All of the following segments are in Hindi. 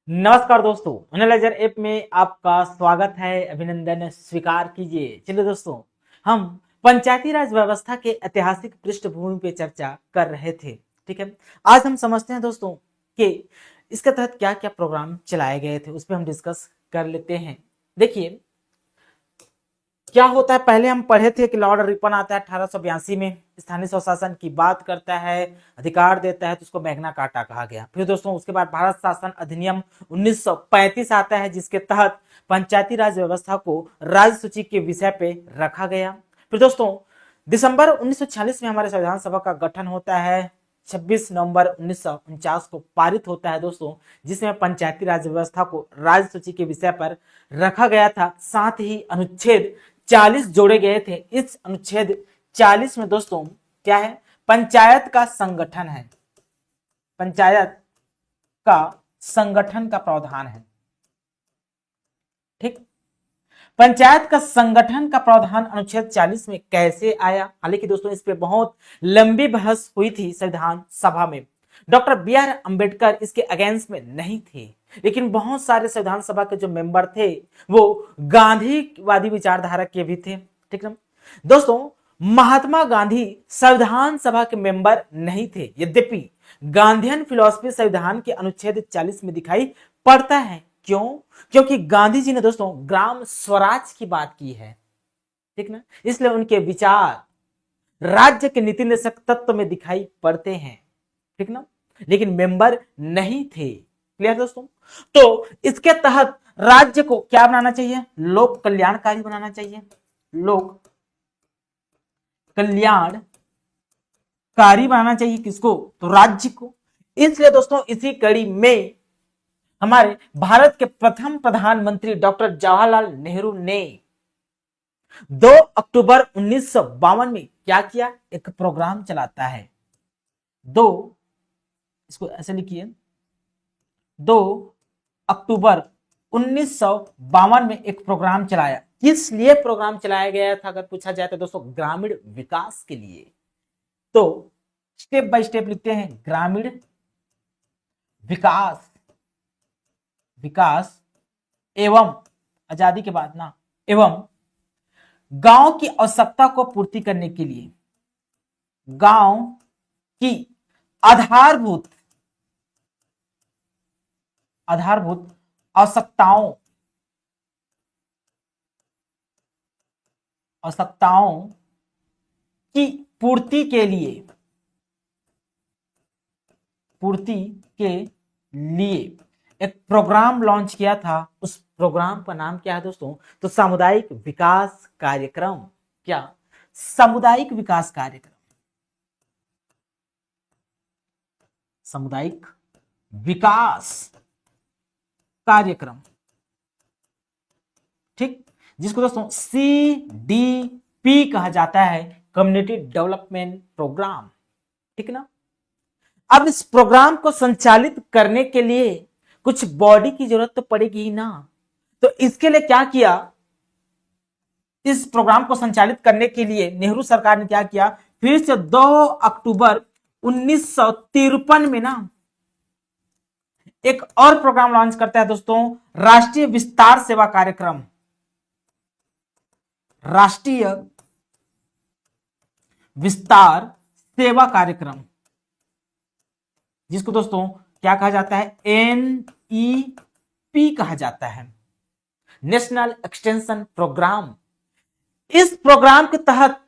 नमस्कार दोस्तों, एनालाइजर ऐप में आपका स्वागत है। अभिनंदन स्वीकार कीजिए। चलिए दोस्तों, हम पंचायती राज व्यवस्था के ऐतिहासिक पृष्ठभूमि पे चर्चा कर रहे थे। ठीक है, आज हम समझते हैं दोस्तों कि इसके तहत क्या क्या प्रोग्राम चलाए गए थे, उस पर हम डिस्कस कर लेते हैं। देखिए क्या होता है, पहले हम पढ़े थे कि लॉर्ड रिपन आता है 1882 में, स्थानीय स्वशासन की बात करता है, अधिकार देता है, तो उसको मैग्ना कार्टा कहा गया। फिर दोस्तों उसके बाद भारत शासन अधिनियम 1935 आता है, जिसके तहत पंचायती राज व्यवस्था को राज्य सूची के विषय पे रखा गया। फिर दोस्तों दिसंबर 1946 में हमारे संविधान सभा का गठन होता है। 26 नवंबर 1949 को पारित होता है दोस्तों, जिसमें पंचायती राज व्यवस्था को राज्य सूची के विषय पर रखा गया था। साथ ही अनुच्छेद 40 जोड़े गए थे। इस अनुच्छेद 40 में दोस्तों क्या है, पंचायत का संगठन है, पंचायत का संगठन का प्रावधान है। ठीक, पंचायत का संगठन का प्रावधान अनुच्छेद 40 में कैसे आया? हालांकि दोस्तों इस पे बहुत लंबी बहस हुई थी संविधान सभा में। डॉक्टर बी आर अंबेडकर इसके अगेंस्ट में नहीं थे, लेकिन बहुत सारे संविधान सभा के जो मेंबर थे वो गांधीवादी विचारधारा के भी थे। ठीक है दोस्तों, महात्मा गांधी संविधान सभा के मेंबर नहीं थे, यद्यपि गांधीयन फिलॉसफी संविधान के अनुच्छेद 40 में दिखाई पड़ता है। क्यों? क्योंकि गांधी जी ने दोस्तों ग्राम स्वराज की बात की है। ठीक ना, इसलिए उनके विचार राज्य के नीति निर्देशक तत्व में दिखाई पड़ते हैं। ठीक ना, लेकिन मेंबर नहीं थे। क्लियर दोस्तों? तो इसके तहत राज्य को क्या बनाना चाहिए? लोक कल्याणकारी बनाना चाहिए, लोक कल्याणकारी बनाना चाहिए। किसको? तो राज्य को। इसलिए दोस्तों इसी कड़ी में हमारे भारत के प्रथम प्रधानमंत्री डॉक्टर जवाहरलाल नेहरू ने 2 अक्टूबर 1952 में क्या किया? एक प्रोग्राम चलाता है। इसको ऐसे लिखिए, 2 अक्टूबर 1952 में एक प्रोग्राम चलाया। किस लिए प्रोग्राम चलाया गया था अगर पूछा जाए तो दोस्तों ग्रामीण विकास के लिए। तो स्टेप बाय स्टेप लिखते हैं, ग्रामीण विकास एवं आजादी के बाद ना, एवं गांव की आवश्यकता को पूर्ति करने के लिए गांव की आधारभूत आवश्यकताओं की पूर्ति के लिए एक प्रोग्राम लॉन्च किया था। उस प्रोग्राम का नाम क्या है दोस्तों? तो सामुदायिक विकास कार्यक्रम। क्या? सामुदायिक विकास कार्यक्रम, सामुदायिक विकास कार्यक्रम। ठीक, जिसको दोस्तों CDP कहा जाता है, कम्युनिटी डेवलपमेंट प्रोग्राम। ठीक ना, अब इस प्रोग्राम को संचालित करने के लिए कुछ बॉडी की जरूरत तो पड़ेगी ना। तो इसके लिए क्या किया? इस प्रोग्राम को संचालित करने के लिए नेहरू सरकार ने क्या किया? फिर से 2 अक्टूबर 1953 में ना एक और प्रोग्राम लॉन्च करता है दोस्तों, राष्ट्रीय विस्तार सेवा कार्यक्रम। राष्ट्रीय विस्तार सेवा कार्यक्रम, जिसको दोस्तों क्या कहा जाता है? NEP कहा जाता है, नेशनल एक्सटेंशन प्रोग्राम। इस प्रोग्राम के तहत,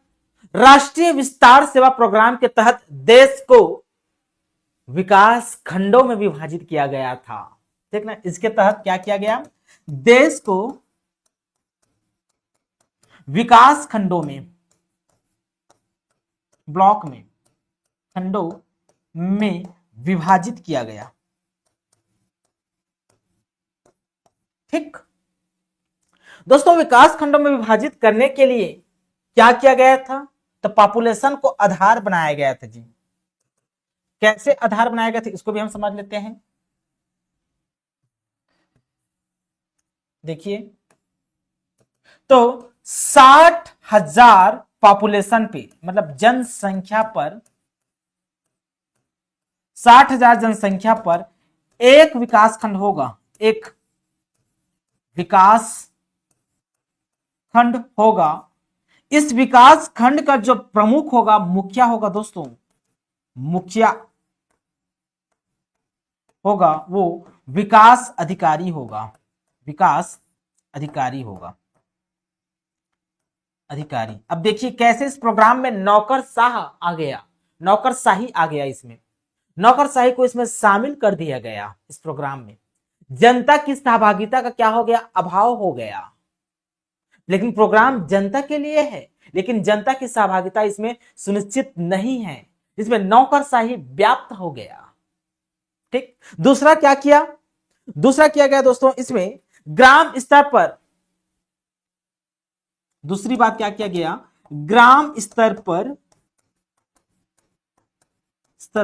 राष्ट्रीय विस्तार सेवा प्रोग्राम के तहत देश को विकास खंडों में विभाजित किया गया था। ठीक ना, इसके तहत क्या किया गया? देश को विकास खंडों में, ब्लॉक में, खंडों में विभाजित किया गया। ठीक दोस्तों, विकास खंडों में विभाजित करने के लिए क्या किया गया था? तो पॉपुलेशन को आधार बनाया गया था। जी, कैसे आधार बनाया गया था इसको भी हम समझ लेते हैं। देखिए, तो 60,000 पॉपुलेशन पे, मतलब जनसंख्या पर, 60,000 जनसंख्या पर एक विकास खंड होगा, एक विकास खंड होगा। इस विकास खंड का जो प्रमुख होगा, मुखिया होगा दोस्तों, मुखिया होगा, वो विकास अधिकारी होगा, विकास अधिकारी होगा, अधिकारी। अब देखिए कैसे इस प्रोग्राम में नौकरशाह आ गया, नौकरशाही आ गया, इसमें नौकरशाही को इसमें शामिल कर दिया गया इस प्रोग्राम में। जनता की सहभागिता का क्या हो गया, अभाव हो गया। लेकिन प्रोग्राम जनता के लिए है, लेकिन जनता की सहभागिता इसमें सुनिश्चित नहीं है, इसमें नौकरशाही व्याप्त हो गया। ठीक, दूसरा क्या किया, दूसरा किया गया दोस्तों इसमें ग्राम स्तर पर, दूसरी बात क्या किया गया, ग्राम स्तर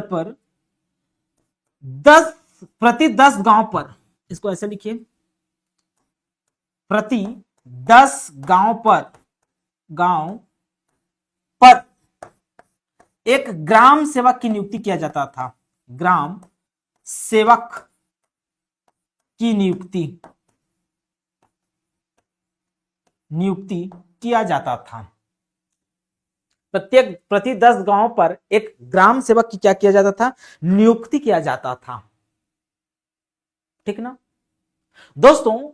पर 10 प्रति 10 गांव पर, इसको ऐसे लिखिए, प्रति 10 गांव पर एक ग्राम सेवक की नियुक्ति किया जाता था, ग्राम सेवक की नियुक्ति किया जाता था। प्रति 10 गांव पर एक ग्राम सेवक की क्या किया जाता था, नियुक्ति किया जाता था। ठीक ना दोस्तों,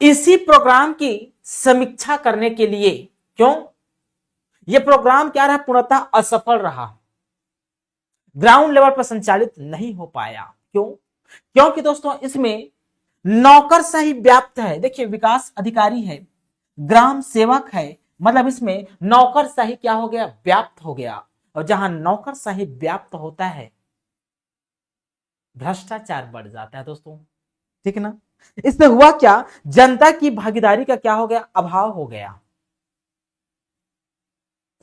इसी प्रोग्राम की समीक्षा करने के लिए, क्यों यह प्रोग्राम क्या रहा, पूर्णतः असफल रहा, ग्राउंड लेवल पर संचालित नहीं हो पाया। क्यों, क्योंकि दोस्तों इसमें नौकरशाही व्याप्त है। देखिए विकास अधिकारी है, ग्राम सेवक है, मतलब इसमें नौकरशाही क्या हो गया, व्याप्त हो गया। और जहां नौकरशाही व्याप्त होता है, भ्रष्टाचार बढ़ जाता है दोस्तों। ठीक ना, इसमें हुआ क्या, जनता की भागीदारी का क्या हो गया, अभाव हो गया।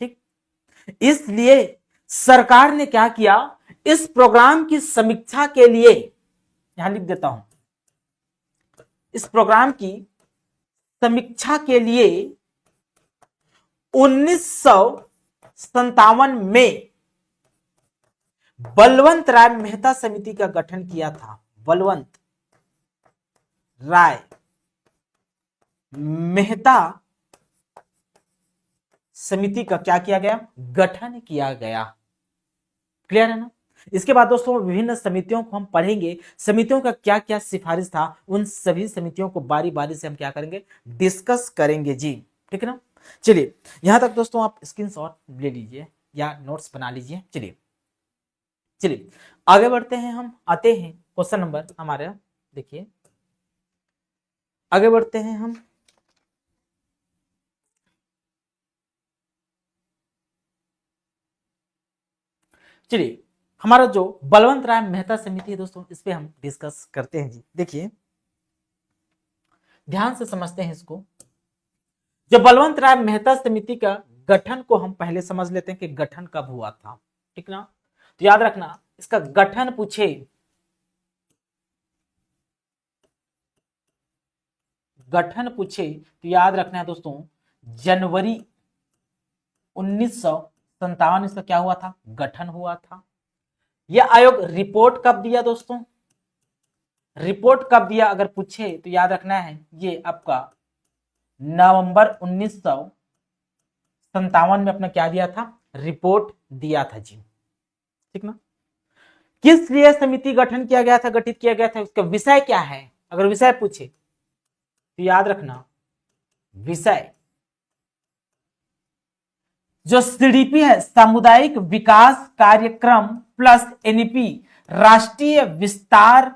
ठीक, इसलिए सरकार ने क्या किया, इस प्रोग्राम की समीक्षा के लिए, यहां लिख देता हूं, इस प्रोग्राम की समीक्षा के लिए 1957 में बलवंत राय मेहता समिति का गठन किया था। बलवंत राय मेहता समिति का क्या किया गया, गठन किया गया। क्लियर है ना। इसके बाद दोस्तों विभिन्न समितियों को हम पढ़ेंगे, समितियों का क्या क्या सिफारिश था, उन सभी समितियों को बारी बारी से हम क्या करेंगे, डिस्कस करेंगे जी। ठीक है ना, चलिए यहां तक दोस्तों आप स्क्रीनशॉट ले लीजिए या नोट्स बना लीजिए। चलिए चलिए आगे बढ़ते हैं, हम आते हैं क्वेश्चन नंबर हमारे, देखिए आगे बढ़ते हैं हम। चलिए हमारा जो बलवंत राय मेहता समिति है दोस्तों, इस पे हम डिस्कस करते हैं जी। देखिए ध्यान से समझते हैं इसको। जो बलवंत राय मेहता समिति का गठन को हम पहले समझ लेते हैं कि गठन कब हुआ था। ठीक ना, तो याद रखना, इसका गठन पूछे, गठन पूछे तो याद रखना है दोस्तों, जनवरी 1957 इसका क्या हुआ था, गठन हुआ था। यह आयोग रिपोर्ट कब दिया दोस्तों, रिपोर्ट कब दिया अगर पूछे तो याद रखना है, ये आपका नवंबर 1957 में अपना क्या दिया था, रिपोर्ट दिया था जी। ठीक ना, किस लिए समिति गठन किया गया था, गठित किया गया था, उसका विषय क्या है, अगर विषय पूछे तो याद रखना, विषय जो सीडीपी है, सामुदायिक विकास कार्यक्रम प्लस एनईपी, राष्ट्रीय विस्तार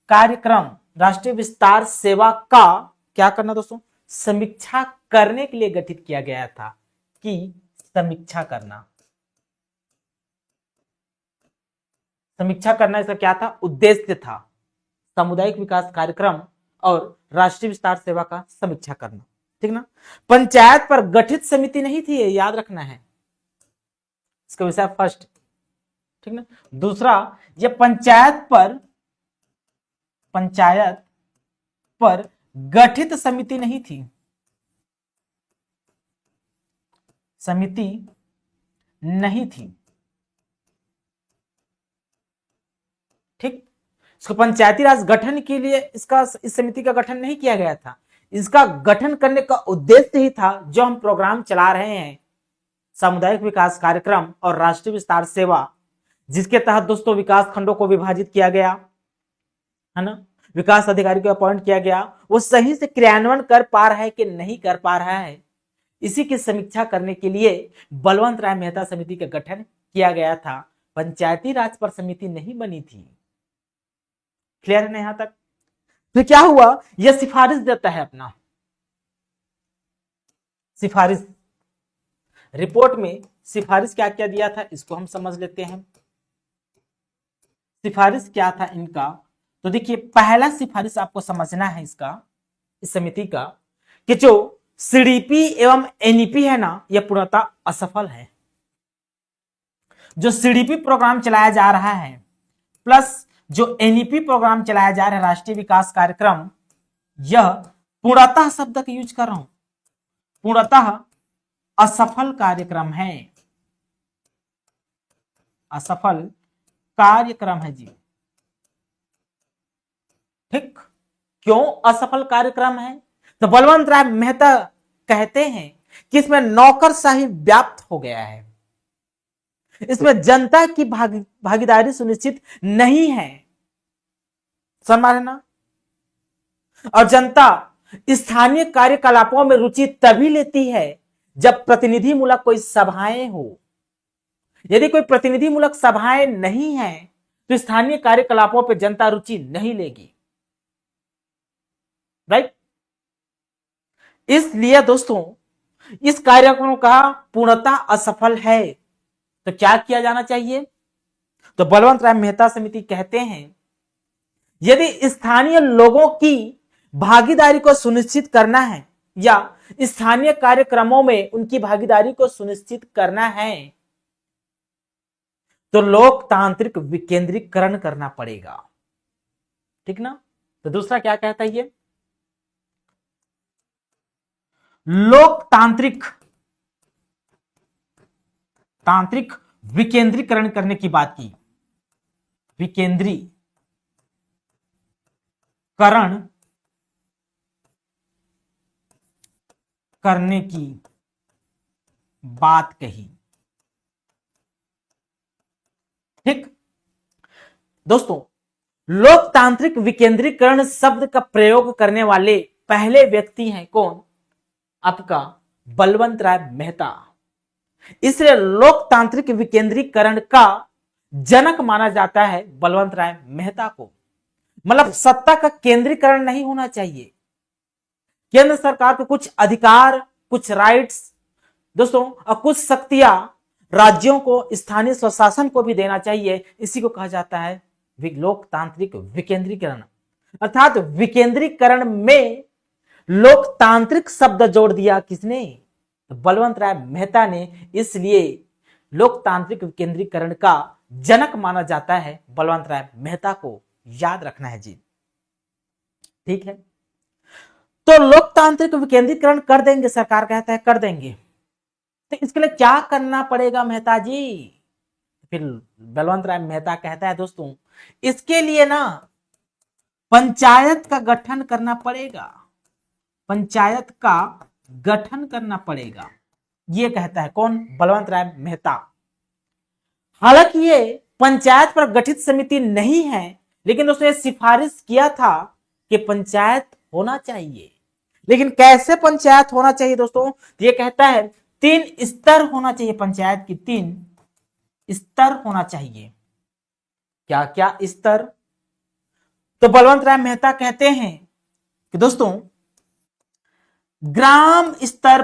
कार्यक्रम, राष्ट्रीय विस्तार सेवा का क्या करना दोस्तों, समीक्षा करने के लिए गठित किया गया था, कि समीक्षा करना, समीक्षा करना इसका क्या था, उद्देश्य था, सामुदायिक विकास कार्यक्रम और राष्ट्रीय विस्तार सेवा का समीक्षा करना। ठीक ना, पंचायत पर गठित समिति नहीं थी, ये याद रखना है, इसका विषय फर्स्ट। ठीक ना, दूसरा ये पंचायत पर गठित समिति नहीं थी, समिति नहीं थी। ठीक, इसको पंचायती राज गठन के लिए इस समिति का गठन नहीं किया गया था। इसका गठन करने का उद्देश्य ही था जो हम प्रोग्राम चला रहे हैं, सामुदायिक विकास कार्यक्रम और राष्ट्रीय विस्तार सेवा, जिसके तहत दोस्तों विकास खंडों को विभाजित किया गया है ना, विकास अधिकारी को अपॉइंट किया गया, वो सही से क्रियान्वयन कर पा रहा है कि नहीं कर पा रहा है, इसी की समीक्षा करने के लिए बलवंत राय मेहता समिति का गठन किया गया था। पंचायती राज पर समिति नहीं बनी थी। क्लियर है ना यहां तक? तो क्या हुआ, यह सिफारिश देता है अपना, सिफारिश रिपोर्ट में सिफारिश क्या क्या दिया था इसको हम समझ लेते हैं। सिफारिश क्या था इनका, तो देखिए पहला सिफारिश आपको समझना है इसका, इस समिति का, कि जो सीडीपी एवं एनईपी है ना, यह पूर्णतः असफल है। जो सीडीपी प्रोग्राम चलाया जा रहा है प्लस जो एनईपी प्रोग्राम चलाया जा रहा है, राष्ट्रीय विकास कार्यक्रम, यह पूर्णतः शब्द का यूज कर रहा हूं, पूर्णतः असफल कार्यक्रम है, असफल कार्यक्रम है जी। ठीक, क्यों असफल कार्यक्रम है? तो बलवंत राय मेहता कहते हैं कि इसमें नौकरशाही व्याप्त हो गया है, इसमें जनता की भागीदारी सुनिश्चित नहीं है, समझ रहे ना? और जनता स्थानीय कार्यकलापों में रुचि तभी लेती है जब प्रतिनिधि मूलक कोई सभाएं हो। यदि कोई प्रतिनिधि मूलक सभाएं नहीं है तो स्थानीय कार्यकलापों पर जनता रुचि नहीं लेगी, राइट? इसलिए दोस्तों इस कार्यक्रम का पूर्णतः असफल है। तो क्या किया जाना चाहिए? तो बलवंत राय मेहता समिति कहते हैं यदि स्थानीय लोगों की भागीदारी को सुनिश्चित करना है या स्थानीय कार्यक्रमों में उनकी भागीदारी को सुनिश्चित करना है तो लोकतांत्रिक विकेंद्रीकरण करना पड़ेगा। ठीक ना? तो दूसरा क्या कहता है ये, लोकतांत्रिक विकेंद्रीकरण करने की बात की, विकेंद्रीकरण करने की बात कही। ठीक दोस्तों, लोकतांत्रिक विकेंद्रीकरण शब्द का प्रयोग करने वाले पहले व्यक्ति हैं कौन? आपका बलवंत राय मेहता। इसलिए लोकतांत्रिक विकेंद्रीकरण का जनक माना जाता है बलवंत राय मेहता को। मतलब सत्ता का केंद्रीकरण नहीं होना चाहिए, केंद्र सरकार को कुछ अधिकार, कुछ राइट्स दोस्तों और कुछ शक्तियां राज्यों को, स्थानीय स्वशासन को भी देना चाहिए। इसी को कहा जाता है लोकतांत्रिक विकेंद्रीकरण। अर्थात विकेंद्रीकरण में लोकतांत्रिक शब्द जोड़ दिया किसने? तो बलवंत राय मेहता ने। इसलिए लोकतांत्रिक विकेंद्रीकरण का जनक माना जाता है बलवंत राय मेहता को, याद रखना है जी। ठीक है, तो लोकतांत्रिक विकेंद्रीकरण कर देंगे, सरकार कहता है कर देंगे, तो इसके लिए क्या करना पड़ेगा मेहता जी? फिर बलवंत राय मेहता कहता है दोस्तों इसके लिए ना पंचायत का गठन करना पड़ेगा, पंचायत का गठन करना पड़ेगा, ये कहता है कौन? बलवंत राय मेहता। हालांकि ये पंचायत पर गठित समिति नहीं है, लेकिन उसने सिफारिश किया था कि पंचायत होना चाहिए। लेकिन कैसे पंचायत होना चाहिए दोस्तों? ये कहता है 3 स्तर होना चाहिए, पंचायत की 3 स्तर होना चाहिए। क्या क्या स्तर? तो बलवंत राय मेहता कहते हैं कि दोस्तों ग्राम स्तर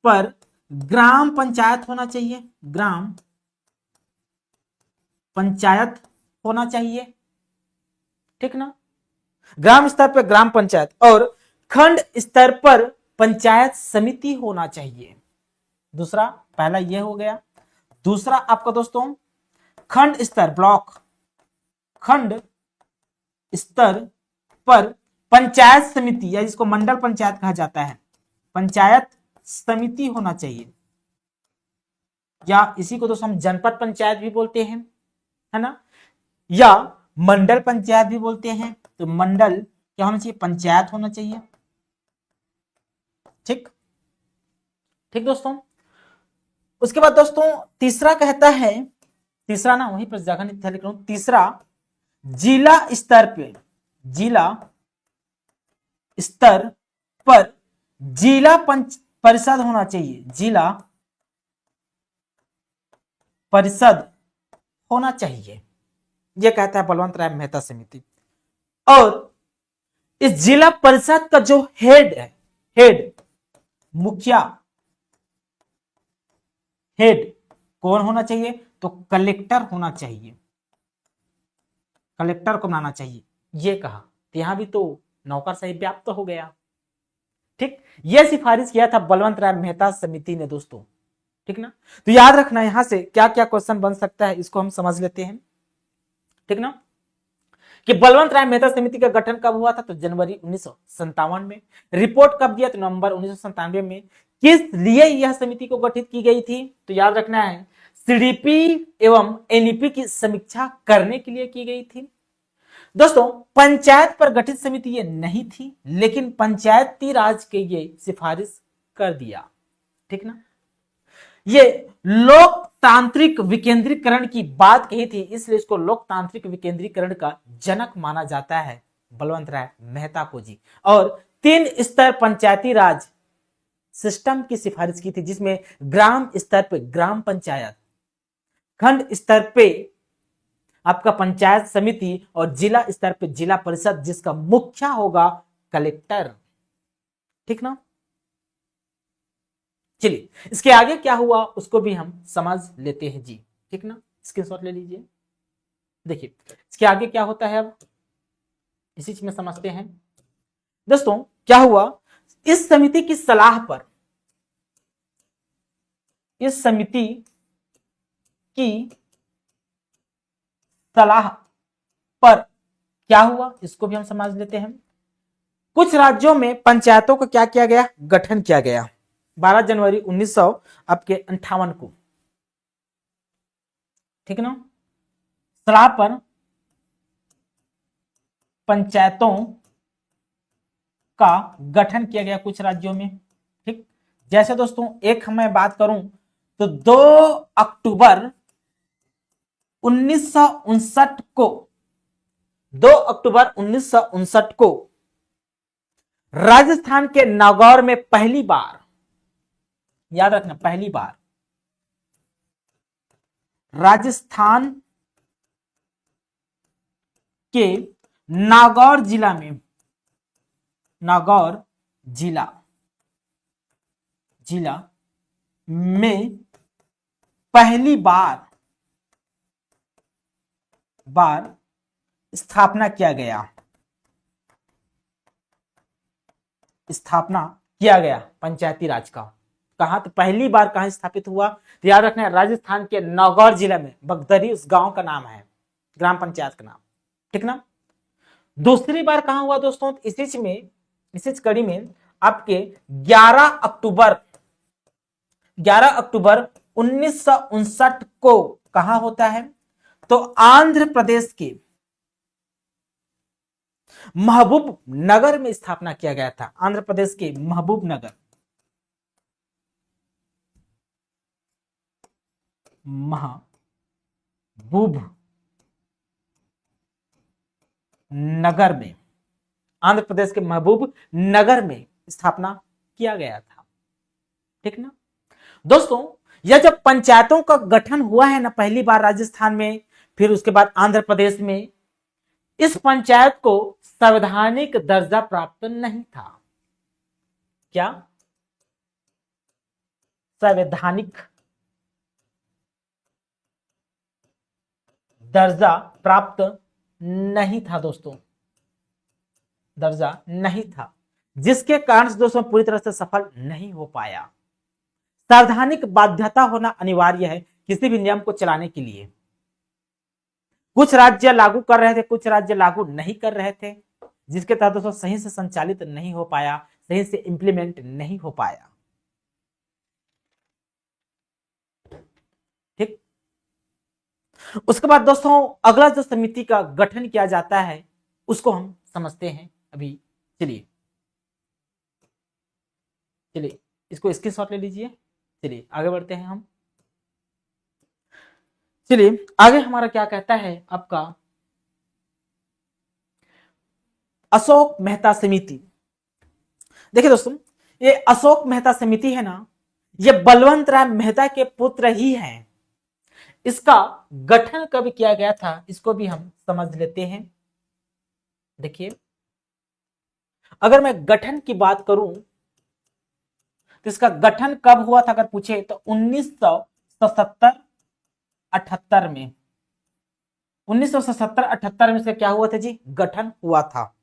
पर ग्राम पंचायत होना चाहिए, ग्राम पंचायत होना चाहिए। ठीक ना? ग्राम स्तर पर ग्राम पंचायत और खंड स्तर पर पंचायत समिति होना चाहिए। दूसरा, पहला यह हो गया। दूसरा आपका दोस्तों खंड स्तर, ब्लॉक खंड स्तर पर पंचायत समिति या जिसको मंडल पंचायत कहा जाता है, पंचायत समिति होना चाहिए, या इसी को दोस्तों हम जनपद पंचायत भी बोलते हैं। है ना, या मंडल पंचायत भी बोलते हैं। तो मंडल क्या होना चाहिए, पंचायत होना चाहिए। ठीक ठीक दोस्तों। उसके बाद दोस्तों तीसरा कहता है, तीसरा ना वहीं पर जगह नहीं लिख रहा हूं, तीसरा जिला स्तर पे, जिला स्तर पर जिला पंच परिषद होना चाहिए, जिला परिषद होना चाहिए, यह कहता है बलवंत राय मेहता समिति। और इस जिला परिषद का जो हेड है, हेड मुखिया, हेड कौन होना चाहिए, तो कलेक्टर होना चाहिए, कलेक्टर को बनाना चाहिए, ये कहा। तो यहां भी तो नौकरशाही व्याप्त तो हो गया। ठीक, यह सिफारिश किया था बलवंत राय मेहता समिति ने दोस्तों। ठीक ना, तो याद रखना यहां से क्या क्या क्वेश्चन बन सकता है, इसको हम समझ लेते हैं। ठीक ना, कि बलवंत राय मेहता समिति का गठन कब हुआ था, तो जनवरी 1957 में। रिपोर्ट कब दिया, तो नवंबर 1997 में। किस लिए यह समिति को गठित की गई थी, तो याद रखना है सीडीपी एवं एनईपी की समीक्षा करने के लिए की गई थी। दोस्तों पंचायत पर गठित समिति ये नहीं थी, लेकिन पंचायती राज के ये सिफारिश कर दिया। ठीक ना, ये लोकतांत्रिक विकेंद्रीकरण की बात कही थी, इसलिए इसको लोकतांत्रिक विकेंद्रीकरण का जनक माना जाता है बलवंत राय मेहता को जी। और 3 स्तर पंचायती राज सिस्टम की सिफारिश की थी, जिसमें ग्राम स्तर पे ग्राम पंचायत, खंड स्तर पे आपका पंचायत समिति और जिला स्तर पे जिला परिषद, जिसका मुखिया होगा कलेक्टर। ठीक ना, चलिए इसके आगे क्या हुआ उसको भी हम समझ लेते हैं जी। ठीक ना, स्क्रीनशॉट ले लीजिए। देखिए इसके आगे क्या होता है, अब इसी चीज में समझते हैं। दोस्तों क्या हुआ, इस समिति की सलाह पर, इस समिति की सलाह पर क्या हुआ इसको भी हम समझ लेते हैं। कुछ राज्यों में पंचायतों का क्या किया गया, गठन किया गया 12 जनवरी 1958 को। ठीक ना, सलाह पर पंचायतों का गठन किया गया कुछ राज्यों में। ठीक, जैसे दोस्तों एक मैं बात करूं तो 2 अक्टूबर 1959 को, 2 अक्टूबर 1959 को राजस्थान के नागौर में पहली बार, याद रखना पहली बार, राजस्थान के नागौर जिला में, नागौर जिला में पहली बार स्थापना किया गया, स्थापना किया गया पंचायती राज का। कहां, तो पहली बार कहां स्थापित हुआ, तो याद रखना है राजस्थान के नागौर जिला में, बगदरी उस गांव का नाम है, ग्राम पंचायत का नाम। ठीक ना, दूसरी बार कहां हुआ दोस्तों, इसी कड़ी में आपके 11 अक्टूबर 1959 को कहां होता है, तो आंध्र प्रदेश के महबूब नगर में स्थापना किया गया था, आंध्र प्रदेश के महबूब नगर, महबूब नगर में, आंध्र प्रदेश के महबूब नगर में स्थापना किया गया था। ठीक ना दोस्तों, यह जब पंचायतों का गठन हुआ है ना पहली बार राजस्थान में, फिर उसके बाद आंध्र प्रदेश में, इस पंचायत को संवैधानिक दर्जा प्राप्त नहीं था। क्या, संवैधानिक दर्जा प्राप्त नहीं था दोस्तों, दर्जा नहीं था, जिसके कारण दोस्तों पूरी तरह से सफल नहीं हो पाया। संवैधानिक बाध्यता होना अनिवार्य है किसी भी नियम को चलाने के लिए। कुछ राज्य लागू कर रहे थे, कुछ राज्य लागू नहीं कर रहे थे, जिसके तहत दोस्तों सही से संचालित नहीं हो पाया, सही से इंप्लीमेंट नहीं हो पाया। ठीक, उसके बाद दोस्तों अगला जो समिति का गठन किया जाता है उसको हम समझते हैं अभी। चलिए चलिए इसको स्क्रीनशॉट ले लीजिए। चलिए आगे बढ़ते हैं हम। चलिए आगे हमारा क्या कहता है आपका अशोक मेहता समिति। देखिए दोस्तों ये अशोक मेहता समिति है ना, ये बलवंत राय मेहता के पुत्र ही हैं। इसका गठन कब किया गया था इसको भी हम समझ लेते हैं। देखिए अगर मैं गठन की बात करूं तो इसका गठन कब हुआ था अगर पूछे तो 1977-78 में। 1977-78 में से क्या हुआ था जी, गठन हुआ था।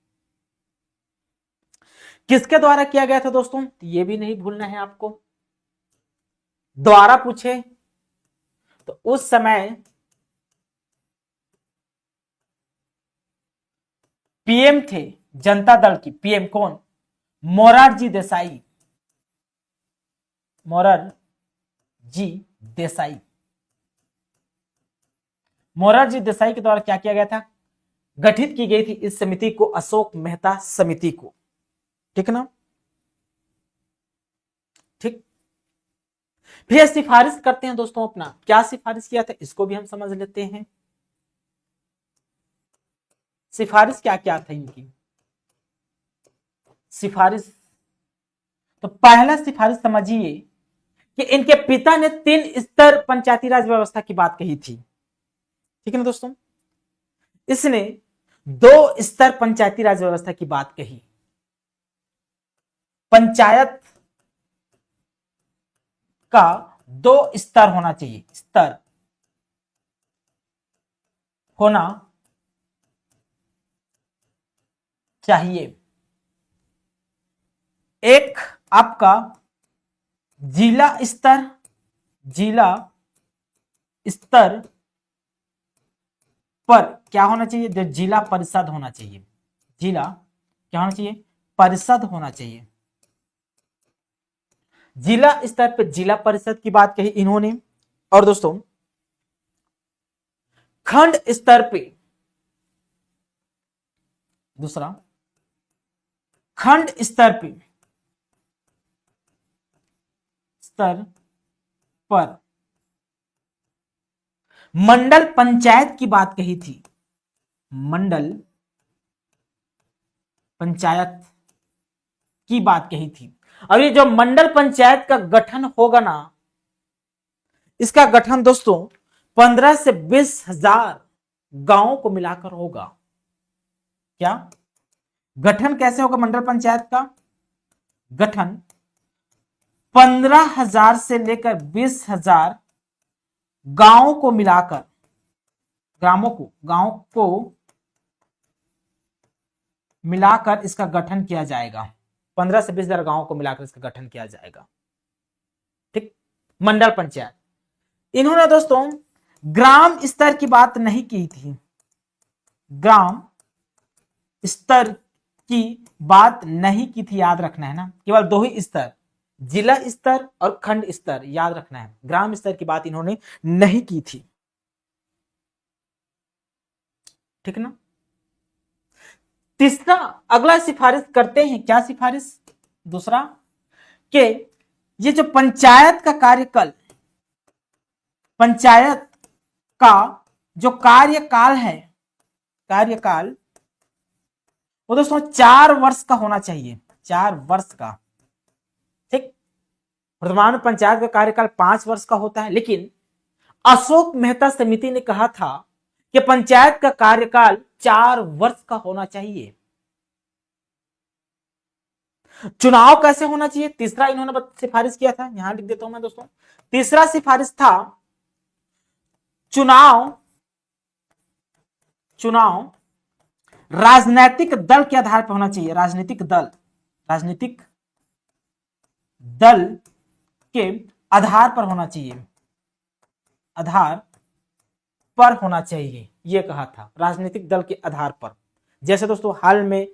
किसके द्वारा किया गया था दोस्तों, ये भी नहीं भूलना है आपको। द्वारा पूछे तो उस समय पीएम थे जनता दल की, पीएम कौन, मोरारजी देसाई, मोरारजी देसाई। मोरारजी देसाई के द्वारा क्या किया गया था, गठित की गई थी इस समिति को, अशोक मेहता समिति को। ठीक ना, ठीक। फिर सिफारिश करते हैं दोस्तों अपना, क्या सिफारिश किया था इसको भी हम समझ लेते हैं। सिफारिश क्या क्या था इनकी, सिफारिश तो पहला सिफारिश समझिए कि इनके पिता ने 3 स्तर पंचायती राज व्यवस्था की बात कही थी। ठीक है ना दोस्तों, इसने 2 स्तर पंचायती राज व्यवस्था की बात कही। पंचायत का 2 स्तर होना चाहिए, स्तर होना चाहिए। एक आपका जिला स्तर, जिला स्तर पर क्या होना चाहिए, जो जिला परिषद होना चाहिए, जिला क्या होना चाहिए, परिषद होना चाहिए। जिला स्तर पर जिला परिषद की बात कही इन्होंने। और दोस्तों खंड स्तर पे, दूसरा खंड स्तर पे, स्तर पर मंडल पंचायत की बात कही थी, मंडल पंचायत की बात कही थी। अब ये जो मंडल पंचायत का गठन होगा ना, इसका गठन दोस्तों 15 से 20 हजार गांवों को मिलाकर होगा। क्या गठन कैसे होगा मंडल पंचायत का, गठन 15,000 से लेकर 20,000 गांवों को मिलाकर, गांव को मिलाकर इसका गठन किया जाएगा। 15 से 20,000 गांवों को मिलाकर इसका गठन किया जाएगा। ठीक, मंडल पंचायत। इन्होंने दोस्तों ग्राम स्तर की बात नहीं की थी, ग्राम स्तर की बात नहीं की थी, याद रखना है ना, केवल 2 ही स्तर, जिला स्तर और खंड स्तर, याद रखना है। ग्राम स्तर की बात इन्होंने नहीं की थी। ठीक ना, तीसरा अगला सिफारिश करते हैं, क्या सिफारिश, दूसरा कि ये जो पंचायत का कार्यकाल, पंचायत का जो कार्यकाल है, कार्यकाल वो दोस्तों 4 वर्ष का होना चाहिए, 4 वर्ष का। ठीक, वर्तमान पंचायत का कार्यकाल 5 वर्ष का होता है, लेकिन अशोक मेहता समिति ने कहा था कि पंचायत का कार्यकाल 4 वर्ष का होना चाहिए। चुनाव कैसे होना चाहिए, तीसरा इन्होंने सिफारिश किया था, यहां लिख देता हूं मैं दोस्तों। तीसरा सिफारिश था चुनाव राजनीतिक दल के आधार पर होना चाहिए, राजनीतिक दल के आधार पर होना चाहिए, आधार पर होना चाहिए, यह कहा था, राजनीतिक दल के आधार पर। जैसे दोस्तों हाल में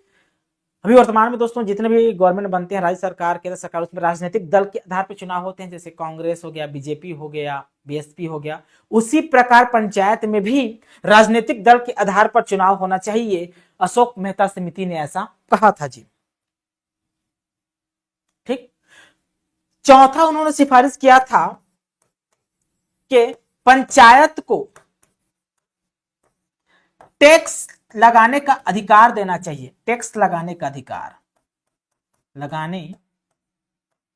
अभी वर्तमान में दोस्तों जितने भी गवर्नमेंट बनते हैं राज्य सरकार केंद्र सरकार, उसमें राजनीतिक दल के आधार पर चुनाव होते हैं, जैसे कांग्रेस हो गया, बीजेपी हो गया, बीएसपी हो गया। उसी प्रकार पंचायत में भी राजनीतिक दल के आधार पर चुनाव होना चाहिए। अशोक मेहता समिति ने ऐसा कहा था जी। ठीक। चौथा उन्होंने सिफारिश किया था कि पंचायत को टैक्स लगाने का अधिकार देना चाहिए। टैक्स लगाने का अधिकार, लगाने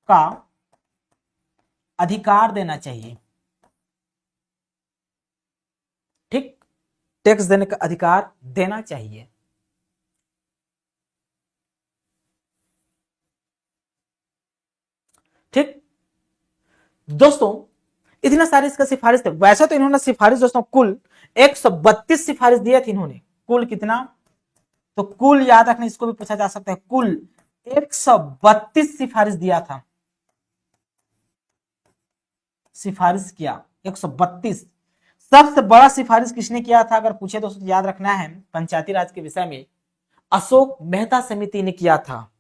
का अधिकार देना चाहिए। ठीक, टैक्स देने का अधिकार देना चाहिए। ठीक दोस्तों, इतना सारी इसका सिफारिश थे। वैसे तो इन्होंने सिफारिश दोस्तों कुल 132 सिफारिश दिए थे इन्होंने। कुल कितना, तो कुल याद रखना, इसको भी पूछा जा सकता है। कुल 132 सिफारिश दिया था, सिफारिश किया 132। सबसे बड़ा सिफारिश किसने किया था अगर पूछे दोस्तों, याद रखना है पंचायती राज के विषय में, अशोक मेहता समिति ने किया था।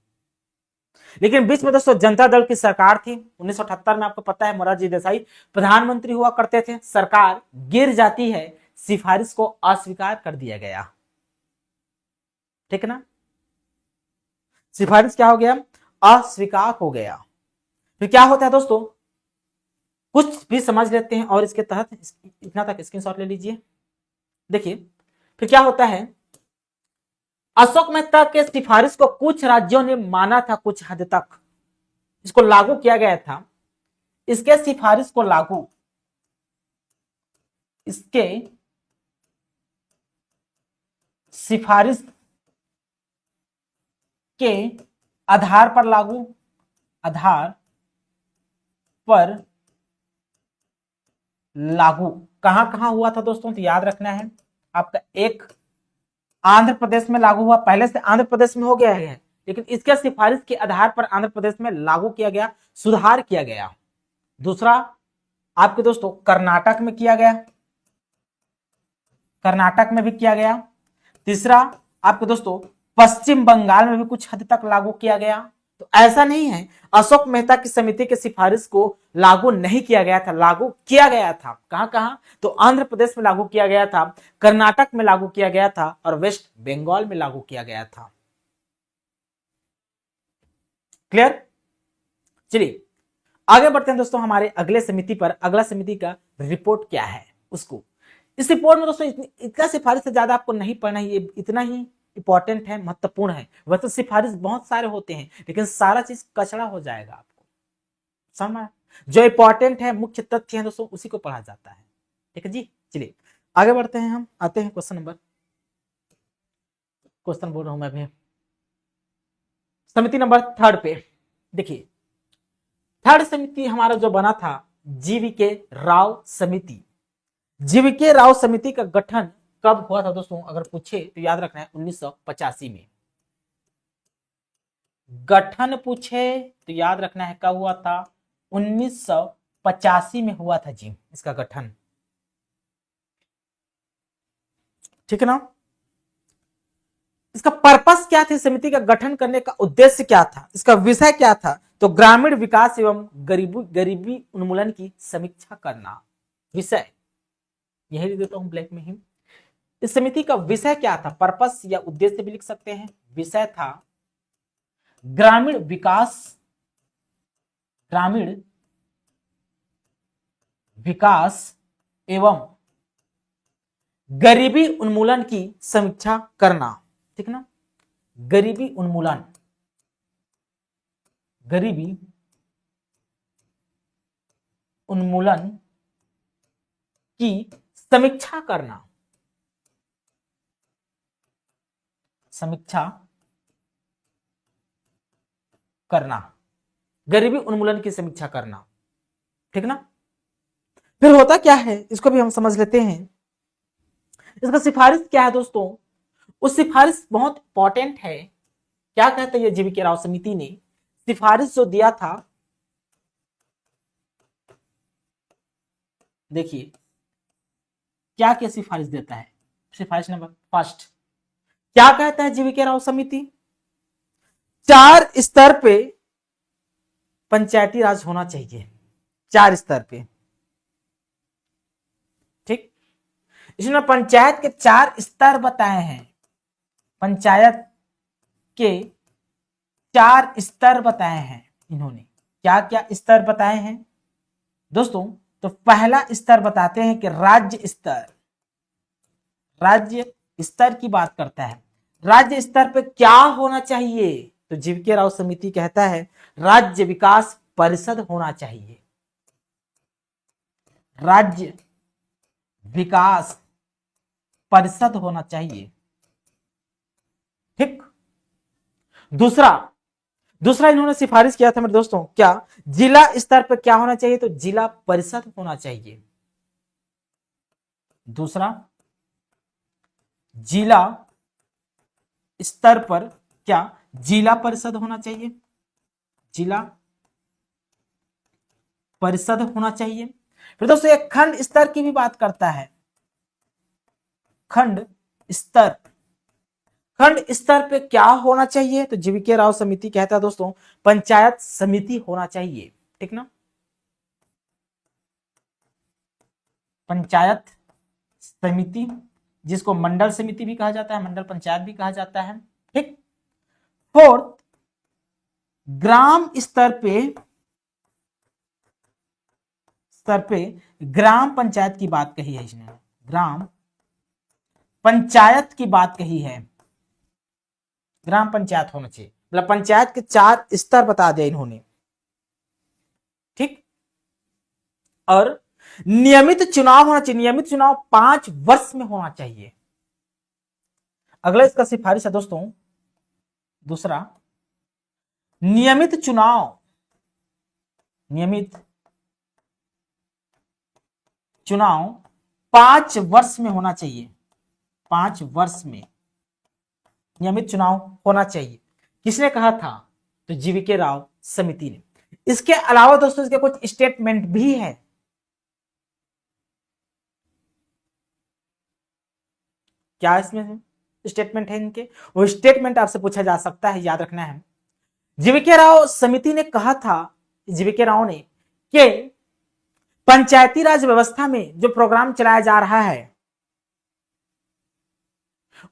लेकिन बीच में दोस्तों जनता दल की सरकार थी 1978 में, आपको पता है मोरारजी देसाई प्रधानमंत्री हुआ करते थे। सरकार गिर जाती है, सिफारिश को अस्वीकार कर दिया गया। ठीक है ना, सिफारिश क्या हो गया, अस्वीकार हो गया। फिर क्या होता है दोस्तों, कुछ भी समझ लेते हैं और इसके तहत इतना तक स्क्रीनशॉट ले लीजिए। देखिए फिर क्या होता है, अशोक मेहता के सिफारिश को कुछ राज्यों ने माना था, कुछ हद तक इसको लागू किया गया था। इसके सिफारिश को लागू, इसके सिफारिश के आधार पर लागू, आधार पर लागू कहां कहां हुआ था दोस्तों, तो याद रखना है आपका। एक आंध्र प्रदेश में लागू हुआ, पहले से आंध्र प्रदेश में हो गया है, लेकिन इसके सिफारिश के आधार पर आंध्र प्रदेश में लागू किया गया, सुधार किया गया। दूसरा आपके दोस्तों कर्नाटक में किया गया, कर्नाटक में भी किया गया। तीसरा आपके दोस्तों पश्चिम बंगाल में भी कुछ हद तक लागू किया गया। तो ऐसा नहीं है अशोक मेहता की समिति के सिफारिश को लागू नहीं किया गया था, लागू किया गया था। कहां कहां, तो आंध्र प्रदेश में लागू किया गया था, कर्नाटक में लागू किया गया था और वेस्ट बंगाल में लागू किया गया था। क्लियर, चलिए आगे बढ़ते हैं दोस्तों हमारे अगले समिति पर। अगला समिति का रिपोर्ट क्या है उसको, इस रिपोर्ट में दोस्तों इतना सिफारिश से ज्यादा आपको नहीं पढ़ना है, ये इतना ही इंपॉर्टेंट है, महत्वपूर्ण है। वैसे तो सिफारिश बहुत सारे होते हैं, लेकिन सारा चीज कचड़ा हो जाएगा आपको, समझ। जो इंपॉर्टेंट है, मुख्य तथ्य है दोस्तों, उसी को पढ़ा जाता है। ठीक है जी, चलिए आगे बढ़ते हैं। हम आते हैं क्वेश्चन बोल रहा हूं मैं अभी, समिति नंबर 3 पे। देखिए थर्ड समिति हमारा जो बना था, जीवीके राव समिति। जीवीके राव समिति का गठन कब हुआ था दोस्तों, अगर पूछे तो याद रखना है 1985 में। गठन पूछे तो याद रखना है कब हुआ था, 1985 में हुआ था जी इसका गठन। ठीक है ना, इसका पर्पस क्या था, समिति का गठन करने का उद्देश्य क्या था, इसका विषय क्या था, तो ग्रामीण विकास एवं गरीबी उन्मूलन की समीक्षा करना। विषय यही लिख देता हूं ब्लैक में ही। इस समिति का विषय क्या था, पर्पस या उद्देश्य भी लिख सकते हैं। विषय था ग्रामीण विकास एवं गरीबी उन्मूलन की समीक्षा करना। ठीक ना, गरीबी उन्मूलन की समीक्षा करना, गरीबी उन्मूलन की समीक्षा करना। ठीक ना, फिर होता क्या है इसको भी हम समझ लेते हैं। इसका सिफारिश क्या है दोस्तों, उस सिफारिश बहुत इंपॉर्टेंट है। क्या कहते हैं जीवीके राव समिति ने सिफारिश जो दिया था, देखिए क्या क्या सिफारिश देता है। सिफारिश नंबर 1 क्या कहता है जीवीके राव समिति, 4 स्तर पे पंचायती राज होना चाहिए, 4 स्तर पे। ठीक, इसमें पंचायत के 4 स्तर बताए हैं, पंचायत के 4 स्तर बताए हैं इन्होंने। क्या क्या स्तर बताए हैं दोस्तों? तो पहला स्तर बताते हैं कि राज्य स्तर, राज्य स्तर की बात करता है। राज्य स्तर पे क्या होना चाहिए? तो जीवीके राव समिति कहता है राज्य विकास परिषद होना चाहिए, राज्य विकास परिषद होना चाहिए। ठीक, दूसरा इन्होंने सिफारिश किया था मेरे दोस्तों, क्या जिला स्तर पर क्या होना चाहिए? तो जिला परिषद होना चाहिए। दूसरा, जिला स्तर पर क्या जिला परिषद होना चाहिए, जिला परिषद होना चाहिए। फिर दोस्तों एक खंड स्तर की भी बात करता है, खंड स्तर, खंड स्तर पे क्या होना चाहिए? तो जीवीके राव समिति कहता है दोस्तों पंचायत समिति होना चाहिए। ठीक ना, पंचायत समिति, जिसको मंडल समिति भी कहा जाता है, मंडल पंचायत भी कहा जाता है। ठीक, फोर्थ, ग्राम स्तर पे ग्राम पंचायत की बात कही है इसने, ग्राम पंचायत की बात कही है, ग्राम पंचायत होना चाहिए, मतलब पंचायत के 4 स्तर बता दिया इन्होंने। ठीक, और नियमित चुनाव होना चाहिए, नियमित चुनाव 5 वर्ष में होना चाहिए। अगला इसका सिफारिश है दोस्तों, दूसरा, नियमित चुनाव, नियमित चुनाव 5 वर्ष में होना चाहिए, 5 वर्ष में नियमित चुनाव होना चाहिए। किसने कहा था? तो जीवीके राव समिति ने। इसके अलावा दोस्तों इसके कुछ स्टेटमेंट भी है। क्या इसमें स्टेटमेंट है इनके? वो स्टेटमेंट आपसे पूछा जा सकता है, याद रखना है। जीवीके राव समिति ने कहा था, जीवीके राव ने, कि पंचायती राज व्यवस्था में जो प्रोग्राम चलाया जा रहा है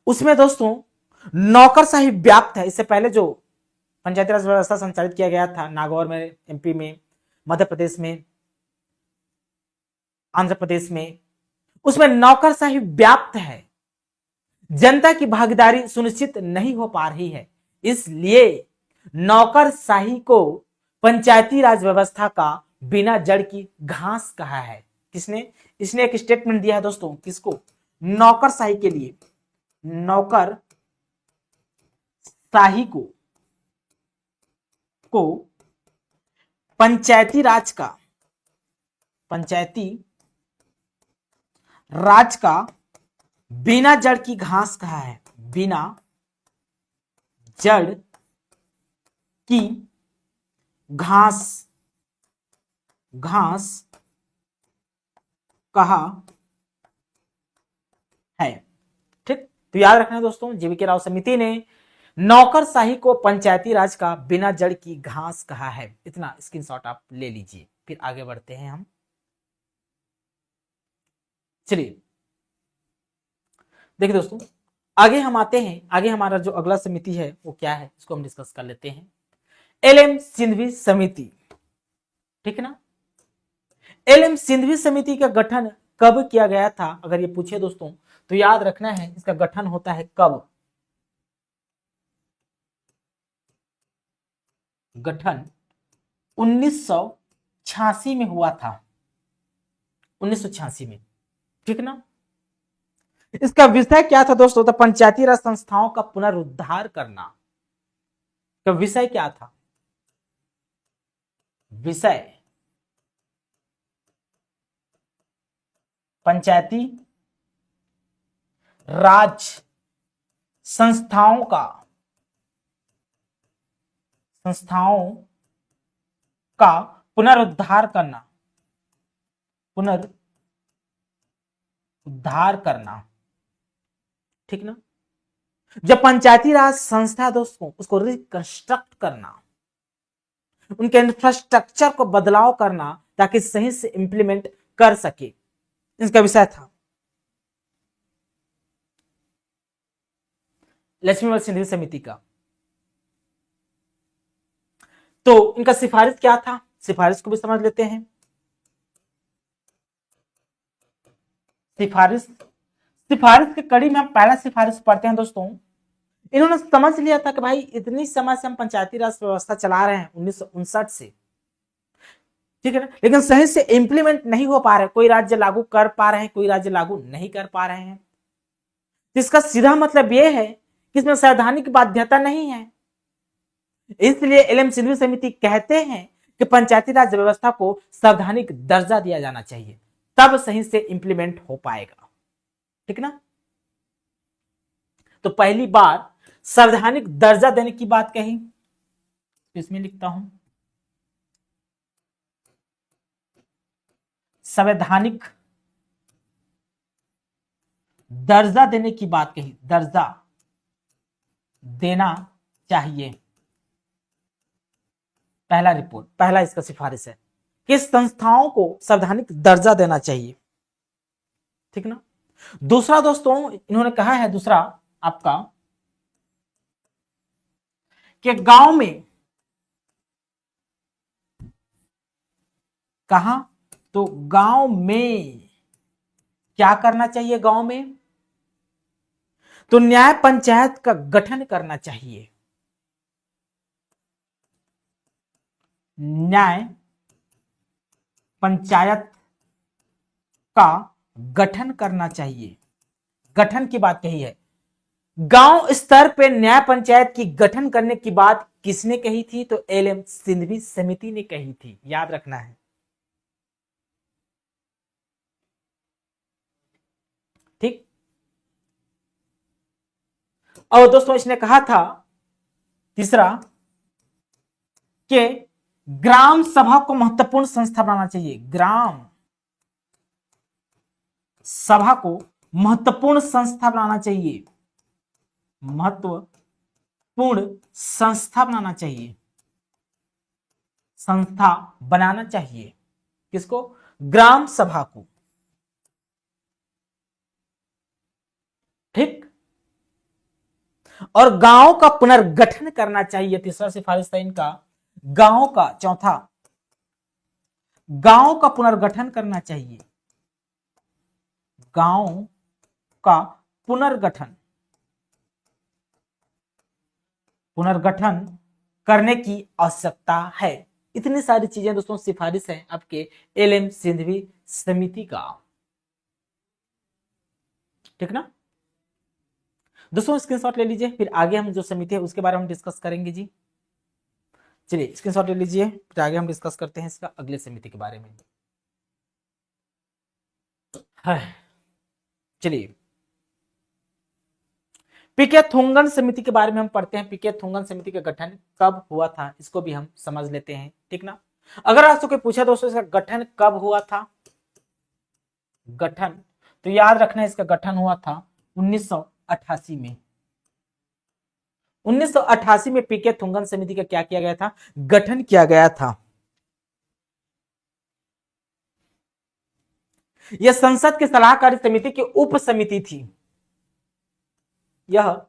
उसमें दोस्तों नौकरशाही व्याप्त है। इससे पहले जो पंचायती राज व्यवस्था संचालित किया गया था नागौर में, एमपी में, मध्य प्रदेश में, आंध्र प्रदेश में, उसमें नौकरशाही व्याप्त है, जनता की भागीदारी सुनिश्चित नहीं हो पा रही है, इसलिए नौकरशाही को पंचायती राज व्यवस्था का बिना जड़ की घास कहा है। किसने? इसने एक स्टेटमेंट दिया है दोस्तों, किसको? नौकरशाही के लिए, नौकरशाही को पंचायती राज का बिना जड़ की घास कहा है, बिना जड़ की घास कहा है। ठीक, तो याद रखना दोस्तों, जीवीके राव समिति ने नौकरशाही को पंचायती राज का बिना जड़ की घास कहा है। इतना स्क्रीनशॉट आप ले लीजिए। फिर आगे बढ़ते हैं हम। चलिए देखिए दोस्तों, आगे हम आते हैं। आगे हमारा जो अगला समिति है वो क्या है, इसको हम डिस्कस कर लेते हैं। एलएम सिंघवी समिति। ठीक है ना, एलएम सिंघवी समिति का गठन कब किया गया था? अगर ये पूछे दोस्तों तो याद रखना है इसका गठन होता है कब? गठन 1986 में हुआ था, 1986 में। ठीक ना, इसका विषय क्या था दोस्तों? तो पंचायती राज संस्थाओं का पुनरुद्धार करना। तो विषय क्या था? विषय पंचायती राज संस्थाओं का पुनरुद्धार करना। ठीक ना, जब पंचायती राज संस्था दोस्तों उसको रिकंस्ट्रक्ट करना, उनके इंफ्रास्ट्रक्चर को बदलाव करना ताकि सही से इंप्लीमेंट कर सके, इसका विषय था। लक्ष्मीबाई सिंधिया समिति का। तो इनका सिफारिश क्या था, सिफारिश को भी समझ लेते हैं। सिफारिश, सिफारिश के कड़ी में हम पहला सिफारिश पढ़ते हैं दोस्तों। इन्होंने समझ लिया था कि भाई इतनी समय से हम पंचायती राज व्यवस्था चला रहे हैं 1959 से, ठीक है ना, लेकिन सही से इंप्लीमेंट नहीं हो पा रहे, कोई राज्य लागू कर पा रहे हैं, कोई राज्य लागू नहीं कर पा रहे हैं। इसका सीधा मतलब यह है कि इसमें संवैधानिक बाध्यता नहीं है। इसलिए एलएम सिंधवी समिति कहते हैं कि पंचायती राज व्यवस्था को संवैधानिक दर्जा दिया जाना चाहिए, तब सही से इंप्लीमेंट हो पाएगा, ठीक ना। तो पहली बार संवैधानिक दर्जा देने की बात कही, इसमें लिखता हूं संवैधानिक दर्जा देने की बात कही, दर्जा देना चाहिए। पहला रिपोर्ट, पहला इसका सिफारिश है कि संस्थाओं को संवैधानिक दर्जा देना चाहिए, ठीक ना। दूसरा दोस्तों इन्होंने कहा है, दूसरा आपका कि गांव में, कहां, तो गांव में क्या करना चाहिए, गांव में तो न्याय पंचायत का गठन करना चाहिए, न्याय पंचायत का गठन करना चाहिए। गठन की बात कही है, गांव स्तर पे न्याय पंचायत की गठन करने की बात किसने कही थी, तो एलएम सिंधवी समिति ने कही थी, याद रखना है, ठीक। और दोस्तों इसने कहा था तीसरा कि ग्राम सभा को महत्वपूर्ण संस्था बनाना चाहिए, ग्राम सभा को महत्वपूर्ण संस्था बनाना चाहिए, महत्वपूर्ण संस्था बनाना चाहिए, संस्था बनाना चाहिए, किसको, ग्राम सभा को, ठीक। और गांव का पुनर्गठन करना चाहिए, तीसरा सिफारिश था इनका, गांव का, चौथा गांव का पुनर्गठन करना चाहिए, गांव का पुनर्गठन, पुनर्गठन करने की आवश्यकता है। इतनी सारी चीजें दोस्तों सिफारिश है आपके एलएम सिंधवी समिति का, ठीक ना। दोस्तों स्क्रीनशॉट ले लीजिए, फिर आगे हम जो समिति है उसके बारे में डिस्कस करेंगे जी। चलिए स्क्रीनशॉट ले लीजिए, फिर आगे हम डिस्कस करते हैं इसका अगले समिति के बारे में। चलिए पीके थुंगन समिति के बारे में हम पढ़ते हैं। पीके थुंगन समिति का गठन कब हुआ था इसको भी हम समझ लेते हैं, ठीक ना। अगर आपसे कोई पूछा दोस्तों इसका गठन कब हुआ था, गठन, तो याद रखना इसका गठन हुआ था 1988 में। 1988 में पीके थुंगन समिति का क्या किया गया था, गठन किया गया था। यह संसद की सलाहकारी समिति की उप समिति थी, यह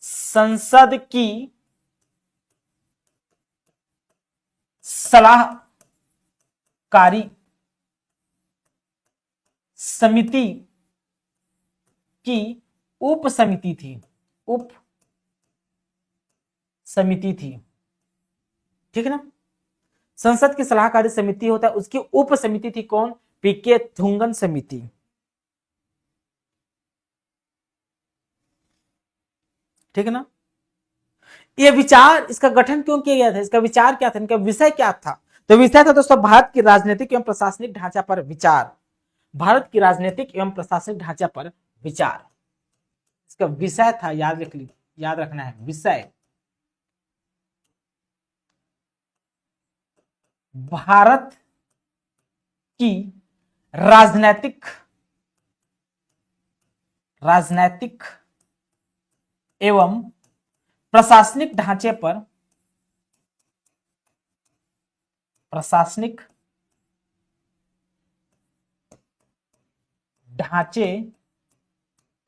संसद की सलाहकारी समिति की उप समिति थी, उप समिति थी, ठीक है ना। संसद की सलाहकारी समिति होता है, उसकी उप समिति थी कौन, पीके थुंगन समिति, ठीक है ना। यह विचार, इसका गठन क्यों किया गया था, इसका विचार क्या था, इनका विषय क्या था, तो विषय था दोस्तों भारत की राजनीतिक एवं प्रशासनिक ढांचा पर विचार, भारत की राजनीतिक एवं प्रशासनिक ढांचा पर विचार, इसका विषय था, याद रखना है विषय, भारत की राजनैतिक एवं प्रशासनिक ढांचे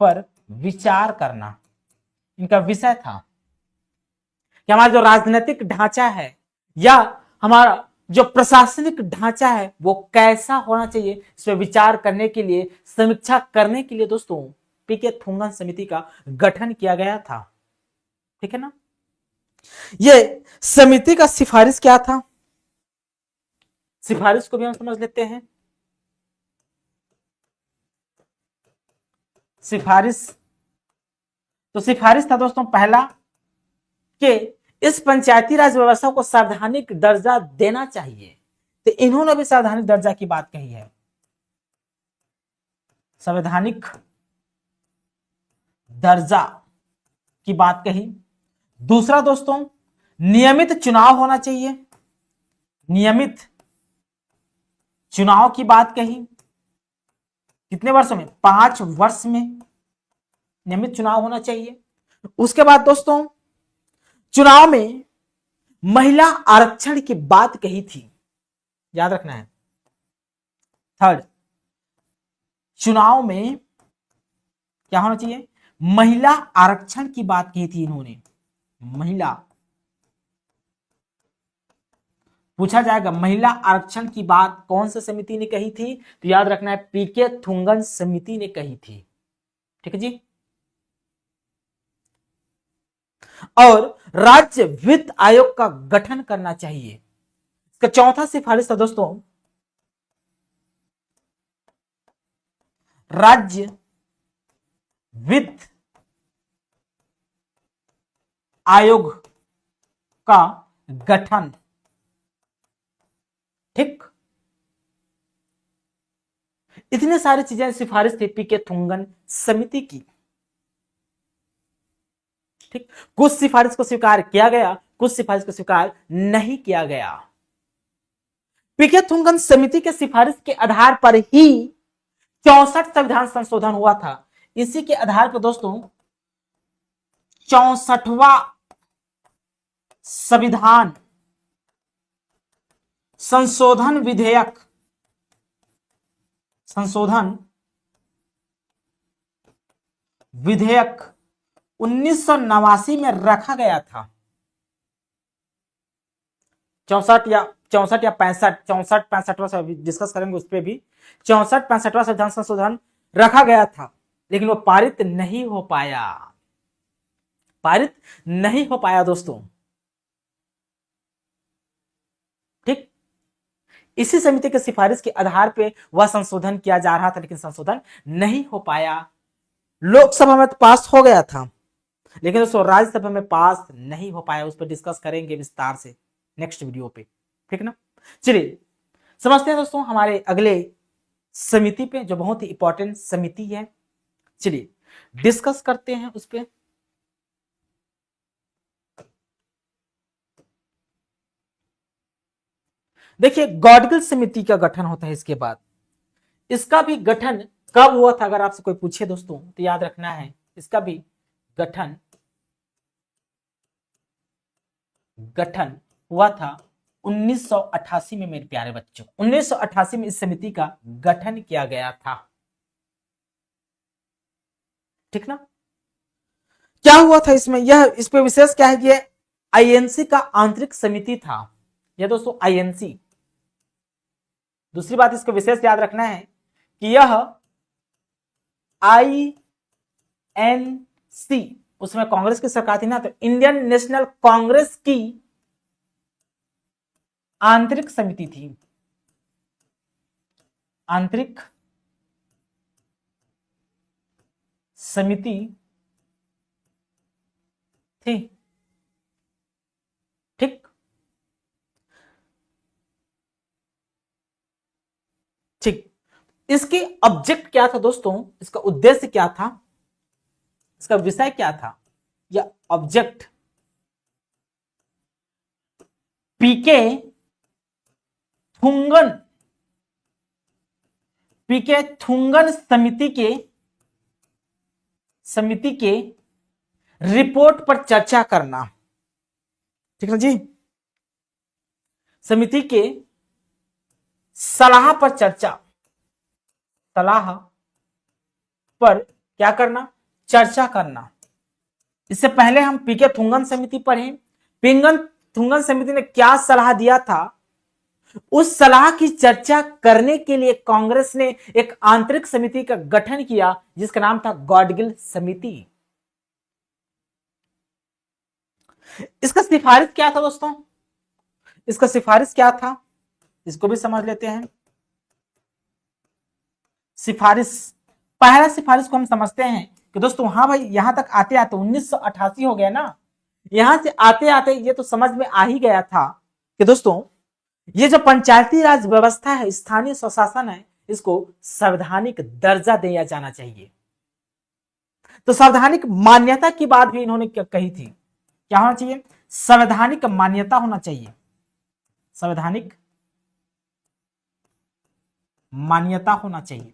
पर विचार करना इनका विषय था कि हमारा जो राजनीतिक ढांचा है या हमारा जो प्रशासनिक ढांचा है वो कैसा होना चाहिए, इस पर विचार करने के लिए, समीक्षा करने के लिए दोस्तों पीके थुंगन समिति का गठन किया गया था। ठीक है ना। ये समिति का सिफारिश क्या था, सिफारिश को भी हम समझ लेते हैं। सिफारिश था दोस्तों पहला कि इस पंचायती राज व्यवस्था को संवैधानिक दर्जा देना चाहिए, तो इन्होंने भी संवैधानिक दर्जा की बात कही है, संवैधानिक दर्जा की बात कही। दूसरा दोस्तों नियमित चुनाव होना चाहिए, नियमित चुनाव की बात कही। कितने वर्षों में, 5 वर्ष में नियमित चुनाव होना चाहिए। उसके बाद दोस्तों चुनाव में महिला आरक्षण की बात कही थी, याद रखना है। थर्ड, चुनाव में क्या होना चाहिए, महिला आरक्षण की बात कही थी इन्होंने। महिला पूछा जाएगा महिला आरक्षण की बात कौन सी समिति ने कही थी, तो याद रखना है पीके थुंगन समिति ने कही थी। ठीक है जी। और राज्य वित्त आयोग का गठन करना चाहिए, इसका चौथा सिफारिश था दोस्तों राज्य वित्त आयोग का गठन। ठीक, इतने सारी चीजें सिफारिश थी पीके थुंगन समिति की। ठीक, कुछ सिफारिश को स्वीकार किया गया, कुछ सिफारिश को स्वीकार नहीं किया गया। पीके थुंगन समिति के सिफारिश के आधार पर ही 64 संविधान संशोधन हुआ था। इसी के आधार पर दोस्तों 64वां संविधान संशोधन विधेयक 1989 में रखा गया था। 64 या 65, 64 डिस्कस करेंगे उस पर भी। 64-65वां संविधान संशोधन रखा गया था, लेकिन वो पारित नहीं हो पाया दोस्तों। ठीक, इसी समिति के सिफारिश के आधार पे वह संशोधन किया जा रहा था, लेकिन संशोधन नहीं हो पाया। लोकसभा में तो पास हो गया था, लेकिन दोस्तों राज्यसभा में पास नहीं हो पाया। उस पर डिस्कस करेंगे विस्तार से नेक्स्ट वीडियो पे। ठीक ना। चलिए समझते हैं दोस्तों हमारे अगले समिति पे, जो बहुत ही इंपॉर्टेंट समिति है। चलिए डिस्कस करते हैं उस पे। देखिए गॉडगिल समिति का गठन होता है इसके बाद। इसका भी गठन कब हुआ था, अगर आपसे कोई पूछे दोस्तों तो याद रखना है इसका भी गठन हुआ था 1988 में। मेरे प्यारे बच्चों 1988 में इस समिति का गठन किया गया था। ठीक ना। क्या हुआ था इसमें, यह इस पे विशेष क्या है, ये आईएनसी का आंतरिक समिति था। यह दोस्तों आईएनसी। दूसरी बात इसको विशेष याद रखना है कि यह आईएनसी, उसमें कांग्रेस की सरकार थी ना, तो इंडियन नेशनल कांग्रेस की आंतरिक समिति थी। आंतरिक समिति थी। ठीक, ठीक। इसकी ऑब्जेक्ट क्या था दोस्तों, इसका उद्देश्य क्या था, इसका विषय क्या था, या ऑब्जेक्ट पीके थुंगन समिति के रिपोर्ट पर चर्चा करना, ठीक है जी, समिति के सलाह पर चर्चा, सलाह पर क्या करना, चर्चा करना। इससे पहले हम पीके थुंगन समिति पढ़े, पिंगन थुंगन समिति ने क्या सलाह दिया था, उस सलाह की चर्चा करने के लिए कांग्रेस ने एक आंतरिक समिति का गठन किया जिसका नाम था गॉडगिल समिति। इसका सिफारिश क्या था दोस्तों, इसका सिफारिश क्या था, इसको भी समझ लेते हैं। सिफारिश, पहला सिफारिश को हम समझते हैं कि दोस्तों हाँ भाई यहां तक आते आते 1988 हो गया ना, यहां से आते आते ये तो समझ में आ ही गया था कि दोस्तों ये जो पंचायती राज व्यवस्था है, स्थानीय स्वशासन है, इसको संवैधानिक दर्जा दिया जाना चाहिए। तो संवैधानिक मान्यता की बात भी इन्होंने कही थी, क्या होना चाहिए, संवैधानिक मान्यता होना चाहिए, संवैधानिक मान्यता होना चाहिए,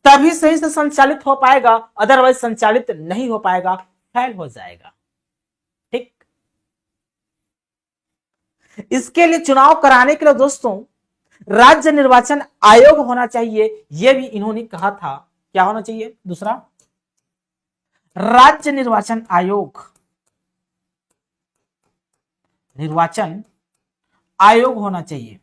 तभी सही से संचालित हो पाएगा, अदरवाइज संचालित नहीं हो पाएगा, फेल हो जाएगा। ठीक, इसके लिए चुनाव कराने के लिए दोस्तों राज्य निर्वाचन आयोग होना चाहिए, यह भी इन्होंने कहा था। क्या होना चाहिए, दूसरा राज्य निर्वाचन आयोग, निर्वाचन आयोग होना चाहिए।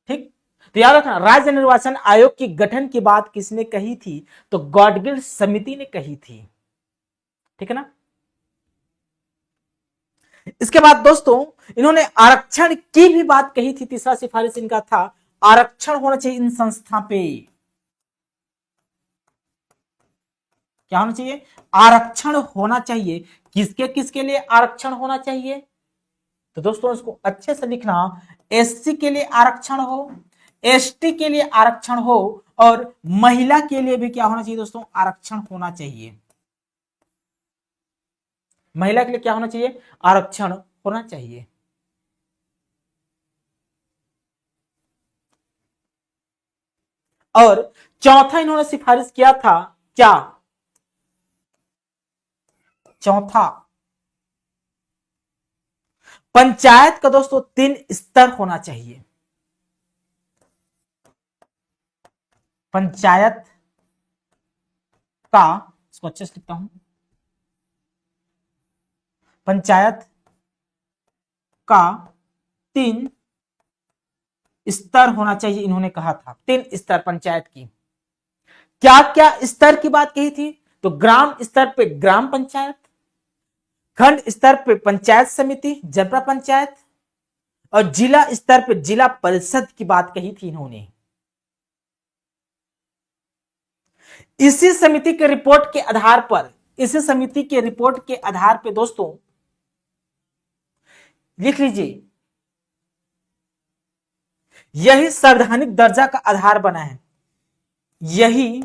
ठीक, तो याद रखना राज्य निर्वाचन आयोग की गठन की बात किसने कही थी, तो गॉडगिल समिति ने कही थी। ठीक है ना। इसके बाद दोस्तों इन्होंने आरक्षण की भी बात कही थी, तीसरा सिफारिश इनका था आरक्षण होना चाहिए इन संस्था पे। क्या होना चाहिए, आरक्षण होना चाहिए। किसके किसके लिए आरक्षण होना चाहिए, तो दोस्तों इसको अच्छे से लिखना, एससी के लिए आरक्षण हो, एसटी के लिए आरक्षण हो, और महिला के लिए भी क्या होना चाहिए दोस्तों, आरक्षण होना चाहिए। महिला के लिए क्या होना चाहिए, आरक्षण होना चाहिए। और चौथा इन्होंने सिफारिश किया था, क्या, चौथा पंचायत का दोस्तों 3 स्तर होना चाहिए। पंचायत का, इसको अच्छे से लिखता हूं, पंचायत का 3 स्तर होना चाहिए, इन्होंने कहा था 3 स्तर पंचायत की। क्या क्या स्तर की बात कही थी, तो ग्राम स्तर पे ग्राम पंचायत, खंड स्तर पे पंचायत समिति, जनपद पंचायत, और जिला स्तर पे जिला परिषद की बात कही थी इन्होंने। इसी समिति के रिपोर्ट के आधार पर, इसी समिति के रिपोर्ट के आधार पे दोस्तों लिख लीजिए, यही संवैधानिक दर्जा का आधार बना है, यही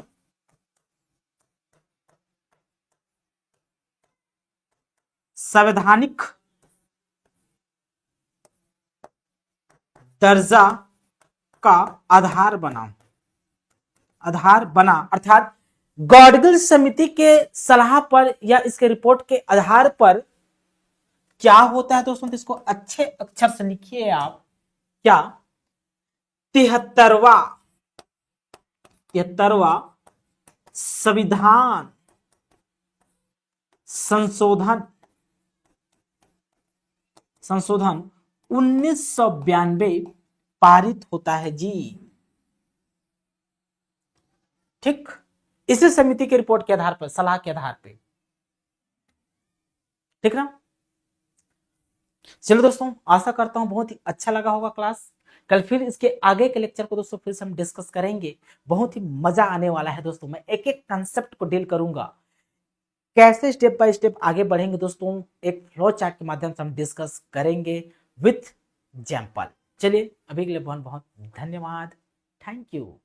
संवैधानिक दर्जा का आधार बना, अर्थात गॉडगिल समिति के सलाह पर या इसके रिपोर्ट के आधार पर क्या होता है दोस्तों, तो इसको अच्छे अक्षर से लिखिए आप, क्या 73वां संविधान संशोधन 1992 पारित होता है जी। ठीक, इसी समिति की रिपोर्ट के आधार पर, सलाह के आधार पर। ठीक ना। चलो दोस्तों, आशा करता हूं बहुत ही अच्छा लगा होगा क्लास। कल फिर इसके आगे के लेक्चर को दोस्तों फिर से हम डिस्कस करेंगे, बहुत ही मजा आने वाला है दोस्तों। मैं एक एक कंसेप्ट को डील करूंगा, कैसे स्टेप बाय स्टेप आगे बढ़ेंगे दोस्तों, एक फ्लो चार्ट के माध्यम से हम डिस्कस करेंगे विथ एग्जाम्पल। चलिए अभी के लिए बहुत बहुत धन्यवाद, थैंक यू।